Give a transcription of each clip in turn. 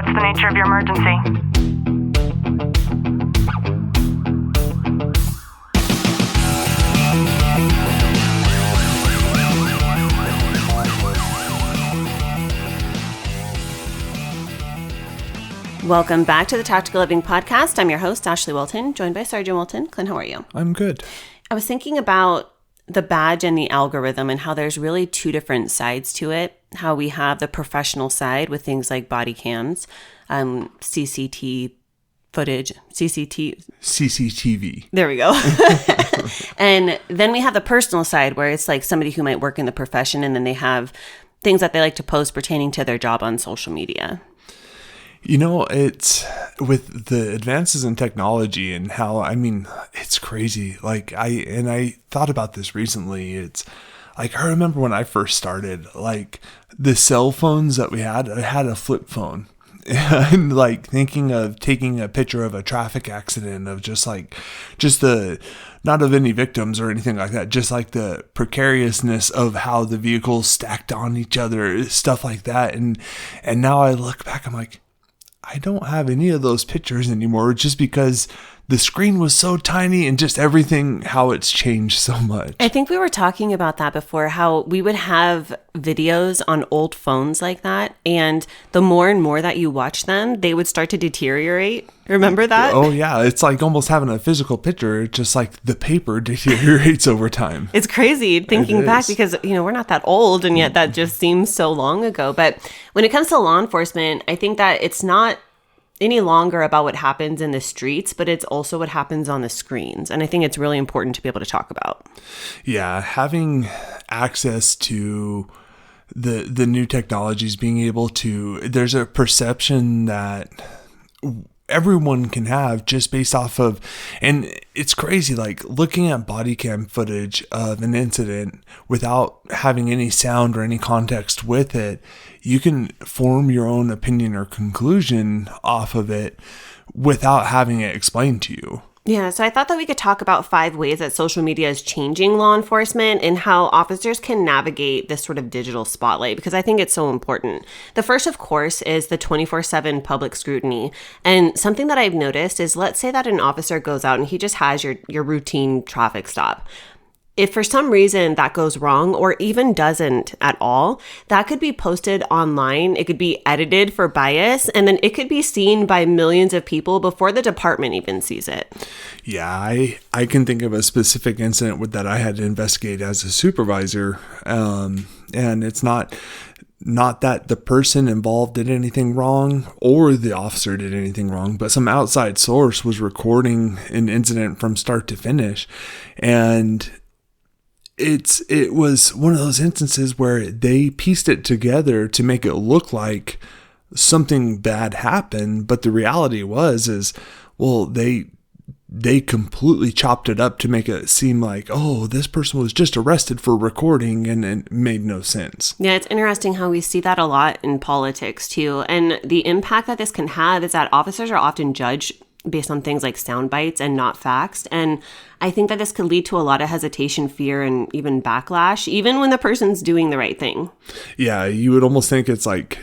What's the nature of your emergency? Welcome back to the Tactical Living Podcast. I'm your host, Ashley Wilton, joined by Sergeant Wilton. Clint, how are you? I'm good. I was thinking about the badge and the algorithm and how there's really two different sides to it. How we have the professional side with things like body cams, CCTV. There we go. And then we have the personal side where it's like somebody who might work in the profession and then they have things that they like to post pertaining to their job on social media. You know, it's with the advances in technology and how, it's crazy. I thought about this recently. It's like, I remember when I first started, like the cell phones that we had, I had a flip phone. And like thinking of taking a picture of a traffic accident of not of any victims or anything like that, just like the precariousness of how the vehicles stacked on each other, stuff like that. And now I look back, I'm like, I don't have any of those pictures anymore just because the screen was so tiny and just everything, how it's changed so much. I think we were talking about that before, how we would have videos on old phones like that. And the more and more that you watch them, they would start to deteriorate. Remember that? Oh, yeah. It's like almost having a physical picture. It's just like the paper deteriorates over time. It's crazy thinking back because, we're not that old and yet that just seems so long ago. But when it comes to law enforcement, I think that it's not any longer about what happens in the streets, but it's also what happens on the screens. And I think it's really important to be able to talk about. Yeah, having access to the new technologies, being able to, there's a perception that everyone can have just based off of, and it's crazy, like looking at body cam footage of an incident without having any sound or any context with it, you can form your own opinion or conclusion off of it without having it explained to you. Yeah, so I thought that we could talk about 5 ways that social media is changing law enforcement and how officers can navigate this sort of digital spotlight, because I think it's so important. The first, of course, is the 24/7 public scrutiny. And something that I've noticed is, let's say that an officer goes out and he just has your routine traffic stop. If for some reason that goes wrong or even doesn't at all, that could be posted online. It could be edited for bias, and then it could be seen by millions of people before the department even sees it. Yeah, I can think of a specific incident that I had to investigate as a supervisor. And it's not that the person involved did anything wrong or the officer did anything wrong, but some outside source was recording an incident from start to finish. And it was one of those instances where they pieced it together to make it look like something bad happened, but the reality is they completely chopped it up to make it seem like, oh, this person was just arrested for recording, and it made no sense. Yeah, it's interesting how we see that a lot in politics too, and the impact that this can have is that officers are often judged based on things like sound bites and not facts. And I think that this could lead to a lot of hesitation, fear, and even backlash, even when the person's doing the right thing. Yeah, you would almost think it's like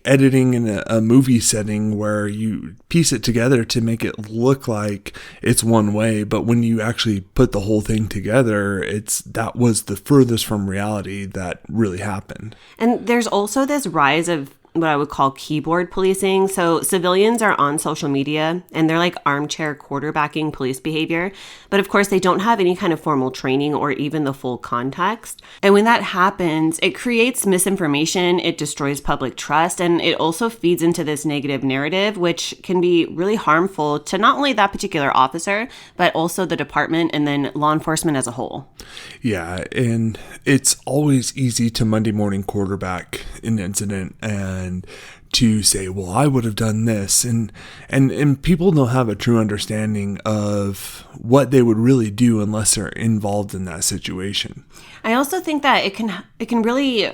editing in a movie setting where you piece it together to make it look like it's one way, but when you actually put the whole thing together, that was the furthest from reality that really happened. And there's also this rise of what I would call keyboard policing. So civilians are on social media and they're like armchair quarterbacking police behavior. But of course, they don't have any kind of formal training or even the full context. And when that happens, it creates misinformation, it destroys public trust, and it also feeds into this negative narrative, which can be really harmful to not only that particular officer, but also the department and then law enforcement as a whole. Yeah, and it's always easy to Monday morning quarterback an incident and to say, well, I would have done this. And people don't have a true understanding of what they would really do unless they're involved in that situation. I also think that it can really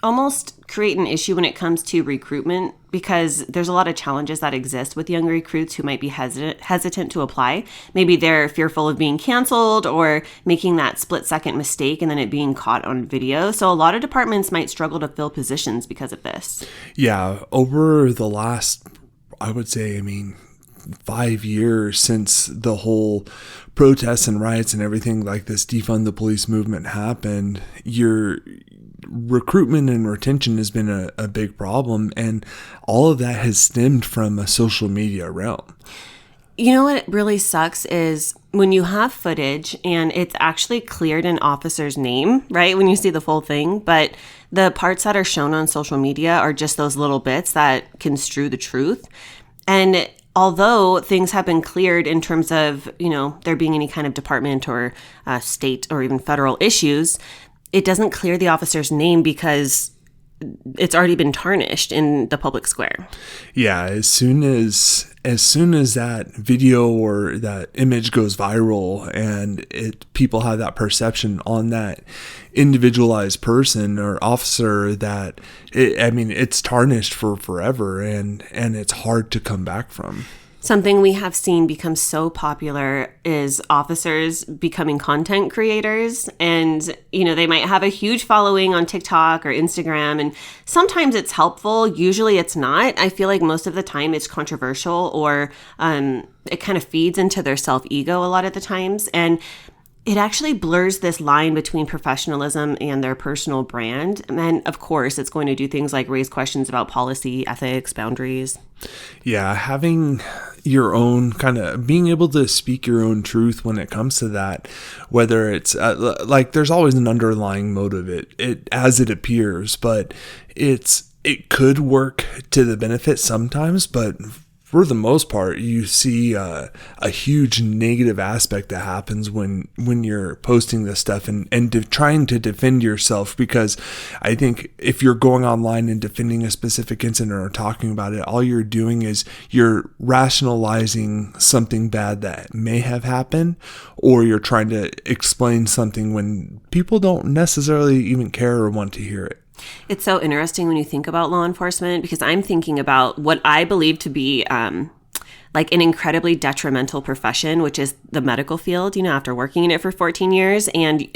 almost create an issue when it comes to recruitment because there's a lot of challenges that exist with young recruits who might be hesitant to apply. Maybe they're fearful of being canceled or making that split-second mistake and then it being caught on video. So a lot of departments might struggle to fill positions because of this. Yeah, over the last, I would say, 5 years since the whole protests and riots and everything like this defund the police movement happened, your recruitment and retention has been a big problem, and all of that has stemmed from a social media realm. You know what really sucks is when you have footage and it's actually cleared an officer's name, right? When you see the full thing, but the parts that are shown on social media are just those little bits that construe the truth. And although things have been cleared in terms of, there being any kind of department or state or even federal issues, it doesn't clear the officer's name because it's already been tarnished in the public square. Yeah, as soon as that video or that image goes viral and people have that perception on that individualized person or officer that it's tarnished for forever and it's hard to come back from. Something we have seen become so popular is officers becoming content creators. And, they might have a huge following on TikTok or Instagram. And sometimes it's helpful. Usually it's not. I feel like most of the time it's controversial or it kind of feeds into their self-ego a lot of the times. And it actually blurs this line between professionalism and their personal brand. And of course, it's going to do things like raise questions about policy, ethics, boundaries. Yeah, having your own being able to speak your own truth when it comes to that, whether it's there's always an underlying motive, it as it appears, but it could work to the benefit sometimes, but for the most part, you see a huge negative aspect that happens when you're posting this stuff and trying to defend yourself, because I think if you're going online and defending a specific incident or talking about it, all you're doing is you're rationalizing something bad that may have happened, or you're trying to explain something when people don't necessarily even care or want to hear it. It's so interesting when you think about law enforcement, because I'm thinking about what I believe to be like an incredibly detrimental profession, which is the medical field, after working in it for 14 years. And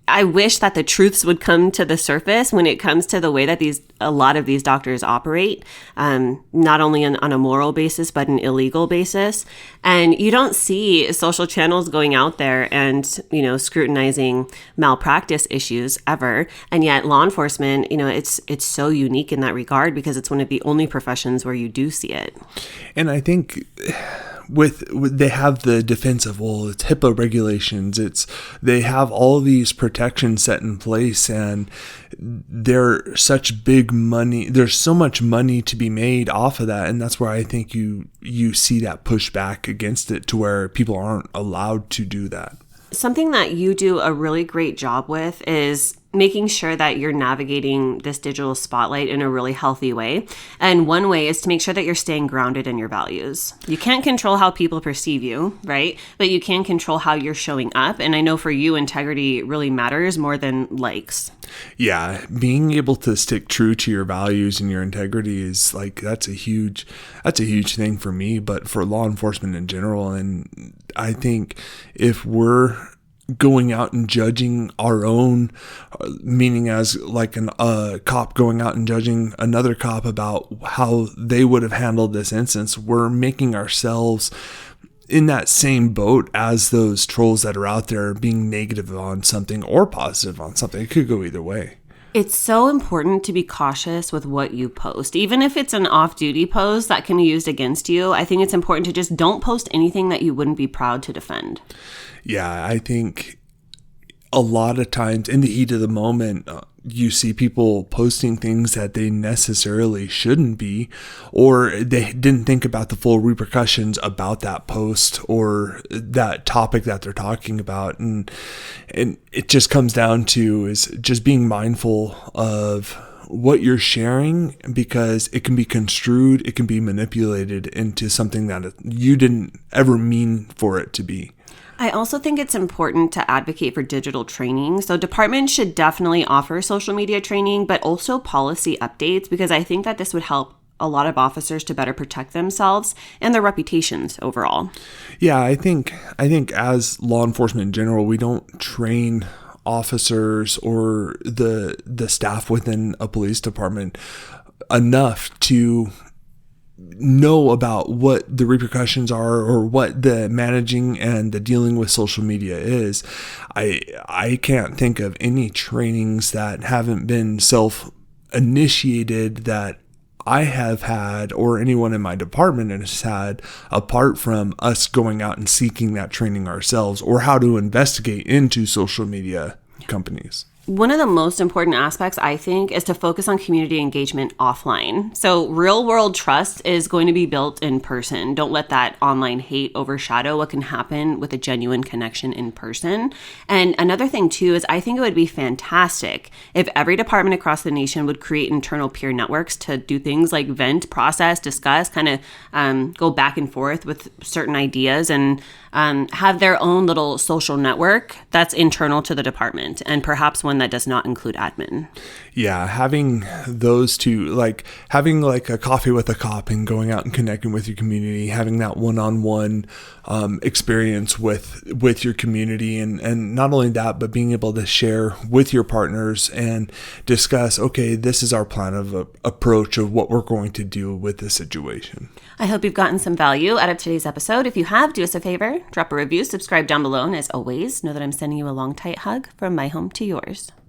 I wish that the truths would come to the surface when it comes to the way that a lot of these doctors operate, not only on a moral basis, but an illegal basis. And you don't see social channels going out there and, scrutinizing malpractice issues ever. And yet law enforcement, it's so unique in that regard because it's one of the only professions where you do see it. And I think they have the defense of, it's HIPAA regulations, they have all these protections set in place, and there's so much money to be made off of that, and that's where I think you see that pushback against it to where people aren't allowed to do that. Something that you do a really great job with is making sure that you're navigating this digital spotlight in a really healthy way. And one way is to make sure that you're staying grounded in your values. You can't control how people perceive you, right? But you can control how you're showing up. And I know for you, integrity really matters more than likes. Yeah, being able to stick true to your values and your integrity is that's a huge thing for me, but for law enforcement in general. And I think if we're going out and judging our own, meaning as a cop going out and judging another cop about how they would have handled this instance, we're making ourselves in that same boat as those trolls that are out there being negative on something or positive on something. It could go either way. It's so important to be cautious with what you post. Even if it's an off-duty post that can be used against you, I think it's important to just don't post anything that you wouldn't be proud to defend. Yeah, I think a lot of times in the heat of the moment, you see people posting things that they necessarily shouldn't be, or they didn't think about the full repercussions about that post or that topic that they're talking about. And it just comes down to is just being mindful of what you're sharing, because it can be construed, it can be manipulated into something that you didn't ever mean for it to be. I also think it's important to advocate for digital training. So departments should definitely offer social media training, but also policy updates, because I think that this would help a lot of officers to better protect themselves and their reputations overall. Yeah, I think as law enforcement in general, we don't train officers or the staff within a police department enough to know about what the repercussions are or what the managing and the dealing with social media is. I can't think of any trainings that haven't been self-initiated that I have had or anyone in my department has had, apart from us going out and seeking that training ourselves, or how to investigate into social media companies. One of the most important aspects, I think, is to focus on community engagement offline. So real world trust is going to be built in person. Don't let that online hate overshadow what can happen with a genuine connection in person. And another thing, too, is I think it would be fantastic if every department across the nation would create internal peer networks to do things like vent, process, discuss, kind of go back and forth with certain ideas, and have their own little social network that's internal to the department, and perhaps one that does not include admin. Yeah, having those two, like having like a coffee with a cop and going out and connecting with your community, having that one-on-one experience with your community, and not only that, but being able to share with your partners and discuss, okay, this is our plan of approach of what we're going to do with this situation. I hope you've gotten some value out of today's episode. If you have, do us a favor, drop a review, subscribe down below, and as always, know that I'm sending you a long, tight hug from my home to yours.